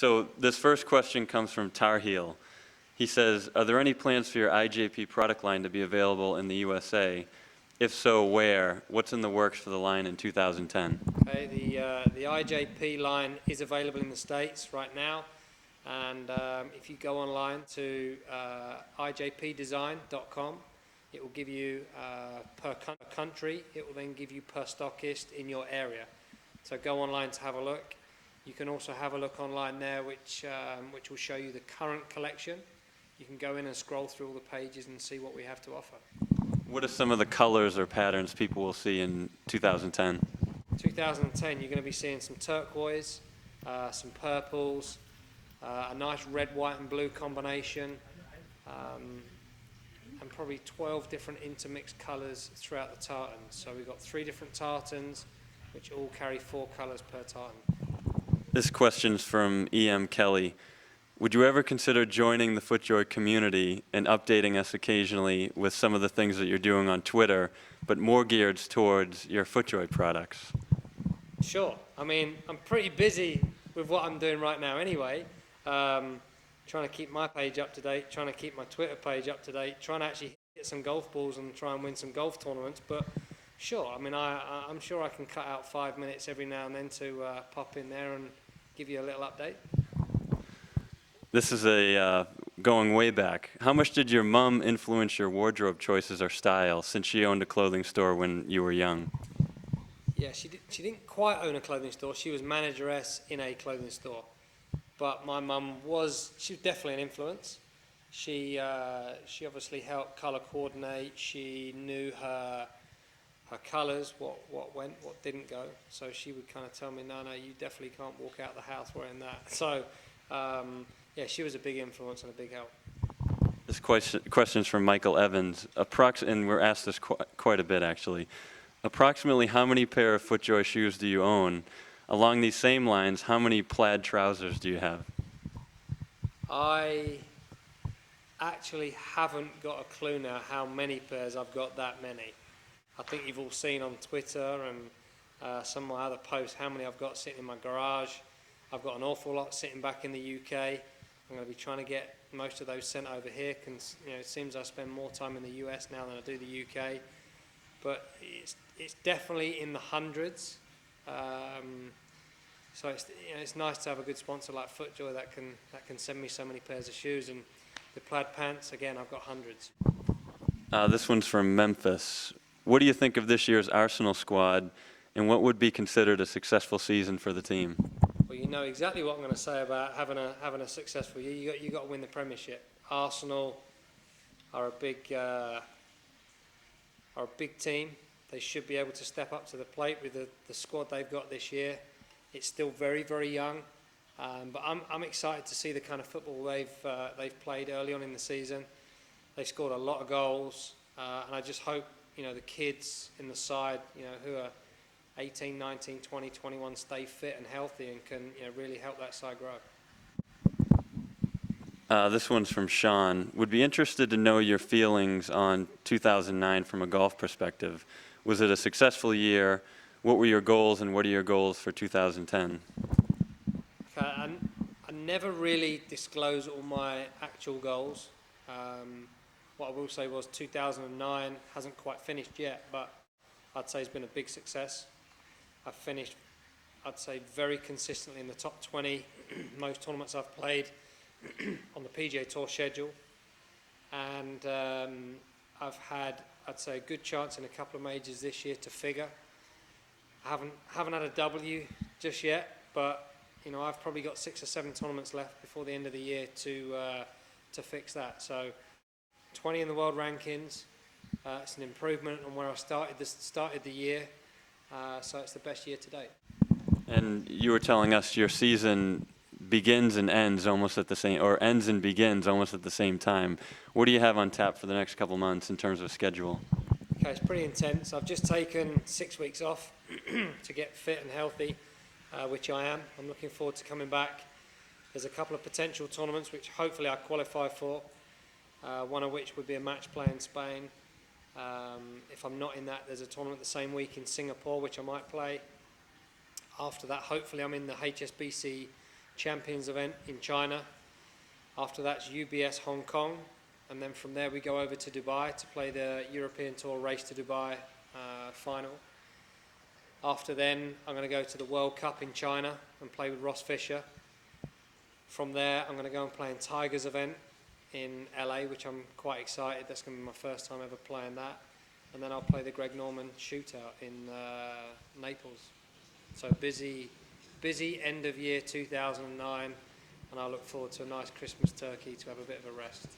So this first question comes from Tar Heel. He says, are there any plans for your IJP product line to be available in the USA? If so, where? What's in the works for the line in 2010? Okay, the IJP line is available in the States right now. And if you go online to ijpdesign.com, it will give you per country, it will then give you per stockist in your area. So go online to have a look. You can also have a look online there which will show you the current collection. You can go in and scroll through all the pages and see what we have to offer. What are some of the colors or patterns people will see in 2010? 2010, you're going to be seeing some turquoise, some purples, a nice red, white and blue combination, and probably 12 different intermixed colours throughout the tartan. So we've got 3 different tartans, which all carry 4 colours per tartan. This question's from E.M. Kelly. Would you ever consider joining the FootJoy community and updating us occasionally with some of the things that you're doing on Twitter, but more geared towards your FootJoy products? Sure. I mean, I'm pretty busy with what I'm doing right now anyway. Trying to keep my page up to date, trying to keep my Twitter page up to date, trying to actually hit some golf balls and try and win some golf tournaments. But sure, I mean, I'm sure I can cut out 5 minutes every now and then to pop in there and give you a little update. This is going way back. How much did your mom influence your wardrobe choices or style since she owned a clothing store when you were young? Yeah, she didn't quite own a clothing store. She was manageress in a clothing store. But my mum she was definitely an influence. She obviously helped colour coordinate. She knew her colours, what went, what didn't go. So she would kind of tell me, no, you definitely can't walk out the house wearing that. So yeah, she was a big influence and a big help. This question's from Michael Evans. And we're asked this quite a bit, actually. Approximately how many pair of FootJoy shoes do you own? Along these same lines, how many plaid trousers do you have? I actually haven't got a clue now how many pairs. I've got that many. I think you've all seen on Twitter and some of my other posts how many I've got sitting in my garage. I've got an awful lot sitting back in the UK. I'm going to be trying to get most of those sent over here because it seems I spend more time in the US now than I do the UK. But it's definitely in the hundreds. So it's nice to have a good sponsor like FootJoy that can send me so many pairs of shoes. And the plaid pants, again, I've got hundreds. This one's from Memphis. What do you think of this year's Arsenal squad, and what would be considered a successful season for the team? Well, you know exactly what I'm going to say about having a successful year. You got to win the Premiership. Arsenal are a big team. They should be able to step up to the plate with the squad they've got this year. It's still very, very young, but I'm excited to see the kind of football they've played early on in the season. They've scored a lot of goals, and I just hope the kids in the side, who are 18, 19, 20, 21 stay fit and healthy and can really help that side grow. This one's from Sean. Would be interested to know your feelings on 2009 from a golf perspective. Was it a successful year? What were your goals, and what are your goals for 2010? Okay, I never really disclose all my actual goals. What I will say was 2009 hasn't quite finished yet, but I'd say it's been a big success. I've finished, I'd say, very consistently in the top 20 most tournaments I've played on the PGA Tour schedule, and I've had, I'd say, a good chance in a couple of majors this year to figure. I haven't had a W just yet, but I've probably got 6 or 7 tournaments left before the end of the year to fix that. So 20 in the world rankings, it's an improvement on where I started the year, so it's the best year to date. And you were telling us your season begins and ends almost at the same, or ends and begins almost at the same time. What do you have on tap for the next couple months in terms of schedule? Okay, it's pretty intense. I've just taken 6 weeks off to get fit and healthy, which I am. I'm looking forward to coming back. There's a couple of potential tournaments which hopefully I qualify for, one of which would be a match play in Spain. If I'm not in that, there's a tournament the same week in Singapore which I might play. After that, hopefully I'm in the HSBC Champions event in China. After that's UBS Hong Kong, and then from there we go over to Dubai to play the European Tour Race to Dubai final. After then, I'm going to go to the World Cup in China and play with Ross Fisher. From there, I'm going to go and play in Tiger's event in LA, which I'm quite excited. That's going to be my first time ever playing that. And then I'll play the Greg Norman shootout in Naples. So busy end of year 2009, and I look forward to a nice Christmas turkey to have a bit of a rest.